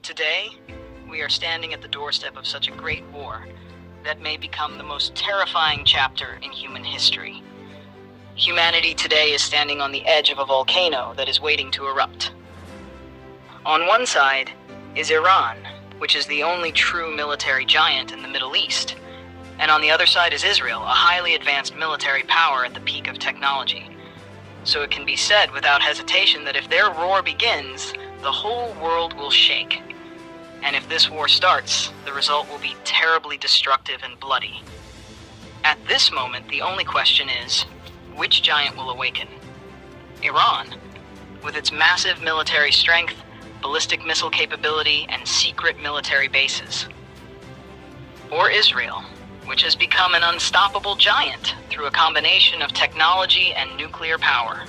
Today, we are standing at the doorstep of such a great war that may become the most terrifying chapter in human history. Humanity today is standing on the edge of a volcano that is waiting to erupt. On one side is Iran, which is the only true military giant in the Middle East. And on the other side is Israel, a highly advanced military power at the peak of technology. So it can be said without hesitation that if their war begins, the whole world will shake. And if this war starts, the result will be terribly destructive and bloody. At this moment, the only question is, which giant will awaken? Iran, with its massive military strength, ballistic missile capability, and secret military bases. Or Israel, which has become an unstoppable giant through a combination of technology and nuclear power.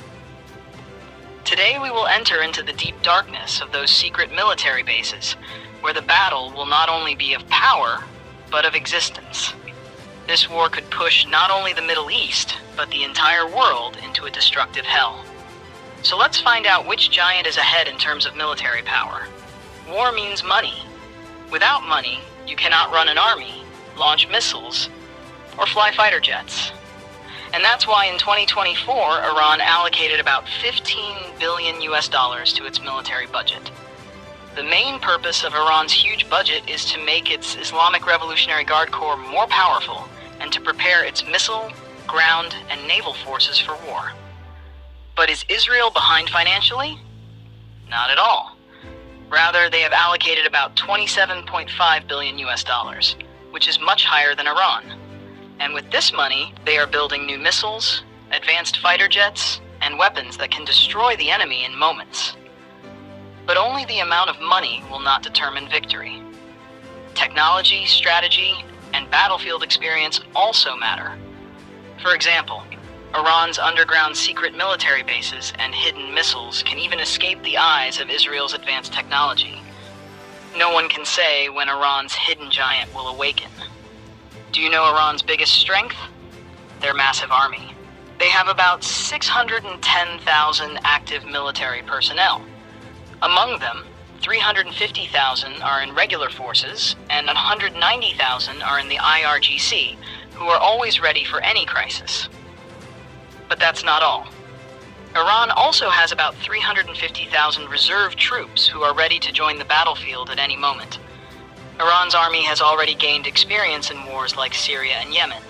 Today we will enter into the deep darkness of those secret military bases, where the battle will not only be of power, but of existence. This war could push not only the Middle East, but the entire world into a destructive hell. So let's find out which giant is ahead in terms of military power. War means money. Without money, you cannot run an army, launch missiles, or fly fighter jets. And that's why in 2024, Iran allocated about $15 billion to its military budget. The main purpose of Iran's huge budget is to make its Islamic Revolutionary Guard Corps more powerful and to prepare its missile, ground, and naval forces for war. But is Israel behind financially? Not at all. Rather, they have allocated about $27.5 billion, which is much higher than Iran. And with this money, they are building new missiles, advanced fighter jets, and weapons that can destroy the enemy in moments. But only the amount of money will not determine victory. Technology, strategy, and battlefield experience also matter. For example, Iran's underground secret military bases and hidden missiles can even escape the eyes of Israel's advanced technology. No one can say when Iran's hidden giant will awaken. Do you know Iran's biggest strength? Their massive army. They have about 610,000 active military personnel. Among them, 350,000 are in regular forces, and 190,000 are in the IRGC, who are always ready for any crisis. But that's not all. Iran also has about 350,000 reserve troops who are ready to join the battlefield at any moment. Iran's army has already gained experience in wars like Syria and Yemen.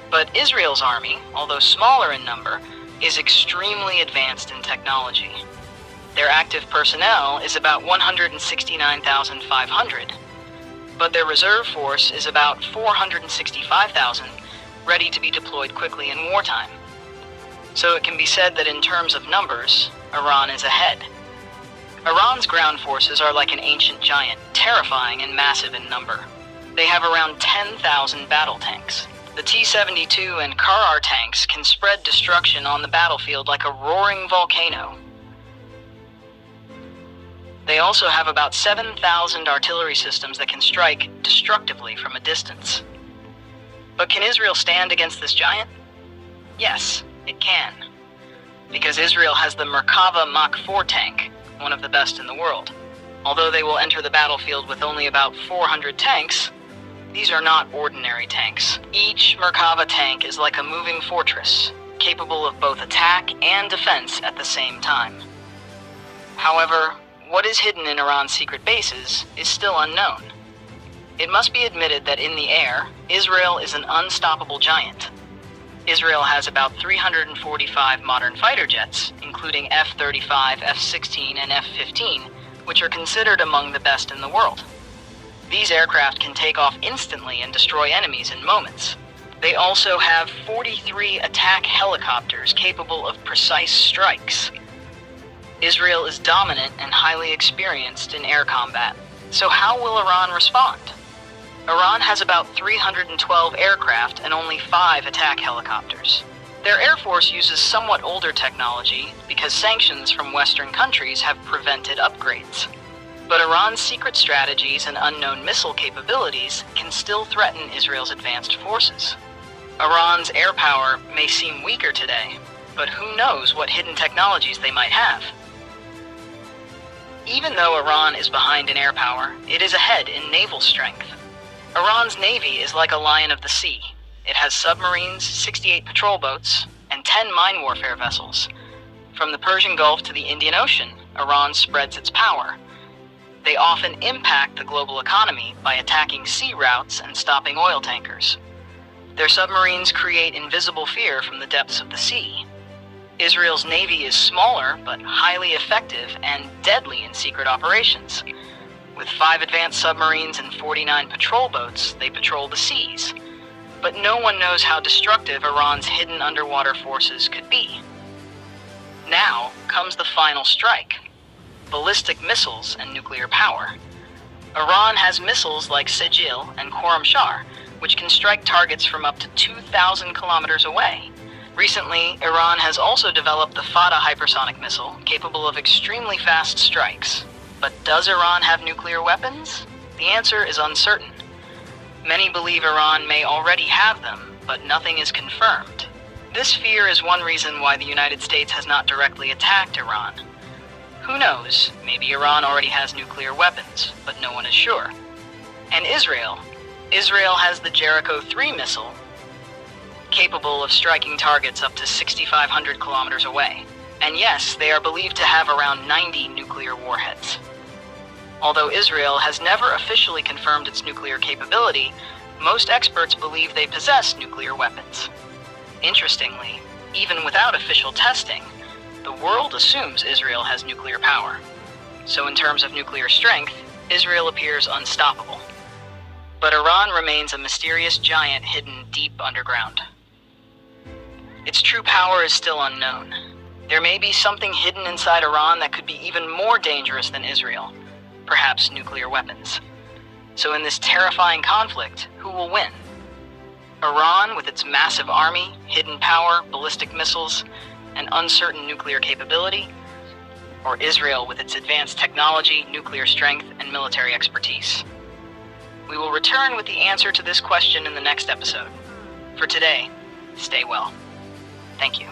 But Israel's army, although smaller in number, is extremely advanced in technology. Their active personnel is about 169,500, but their reserve force is about 465,000, ready to be deployed quickly in wartime. So it can be said that in terms of numbers, Iran is ahead. Iran's ground forces are like an ancient giant, terrifying and massive in number. They have around 10,000 battle tanks. The T-72 and Karar tanks can spread destruction on the battlefield like a roaring volcano. They also have about 7,000 artillery systems that can strike destructively from a distance. But can Israel stand against this giant? Yes, it can. Because Israel has the Merkava Mach 4 tank, one of the best in the world. Although they will enter the battlefield with only about 400 tanks, these are not ordinary tanks. Each Merkava tank is like a moving fortress, capable of both attack and defense at the same time. However, what is hidden in Iran's secret bases is still unknown. It must be admitted that in the air, Israel is an unstoppable giant. Israel has about 345 modern fighter jets, including F-35, F-16, and F-15, which are considered among the best in the world. These aircraft can take off instantly and destroy enemies in moments. They also have 43 attack helicopters capable of precise strikes. Israel is dominant and highly experienced in air combat. So how will Iran respond? Iran has about 312 aircraft and only 5 attack helicopters. Their air force uses somewhat older technology because sanctions from Western countries have prevented upgrades. But Iran's secret strategies and unknown missile capabilities can still threaten Israel's advanced forces. Iran's air power may seem weaker today, but who knows what hidden technologies they might have. Even though Iran is behind in air power, it is ahead in naval strength. Iran's navy is like a lion of the sea. It has submarines, 68 patrol boats, and 10 mine warfare vessels. From the Persian Gulf to the Indian Ocean, Iran spreads its power. They often impact the global economy by attacking sea routes and stopping oil tankers. Their submarines create invisible fear from the depths of the sea. Israel's navy is smaller, but highly effective and deadly in secret operations. With 5 advanced submarines and 49 patrol boats, they patrol the seas. But no one knows how destructive Iran's hidden underwater forces could be. Now comes the final strike: ballistic missiles and nuclear power. Iran has missiles like Sejil and Khorramshahr, which can strike targets from up to 2,000 kilometers away. Recently, Iran has also developed the Fata hypersonic missile, capable of extremely fast strikes. But does Iran have nuclear weapons? The answer is uncertain. Many believe Iran may already have them, but nothing is confirmed. This fear is one reason why the United States has not directly attacked Iran. Who knows, maybe Iran already has nuclear weapons, but no one is sure. And Israel? Israel has the Jericho-3 missile, capable of striking targets up to 6,500 kilometers away. And yes, they are believed to have around 90 nuclear warheads. Although Israel has never officially confirmed its nuclear capability, most experts believe they possess nuclear weapons. Interestingly, even without official testing, the world assumes Israel has nuclear power. So in terms of nuclear strength, Israel appears unstoppable. But Iran remains a mysterious giant hidden deep underground. Its true power is still unknown. There may be something hidden inside Iran that could be even more dangerous than Israel, perhaps nuclear weapons. So in this terrifying conflict, who will win? Iran with its massive army, hidden power, ballistic missiles, and uncertain nuclear capability? Or Israel with its advanced technology, nuclear strength, and military expertise? We will return with the answer to this question in the next episode. For today, stay well. Thank you.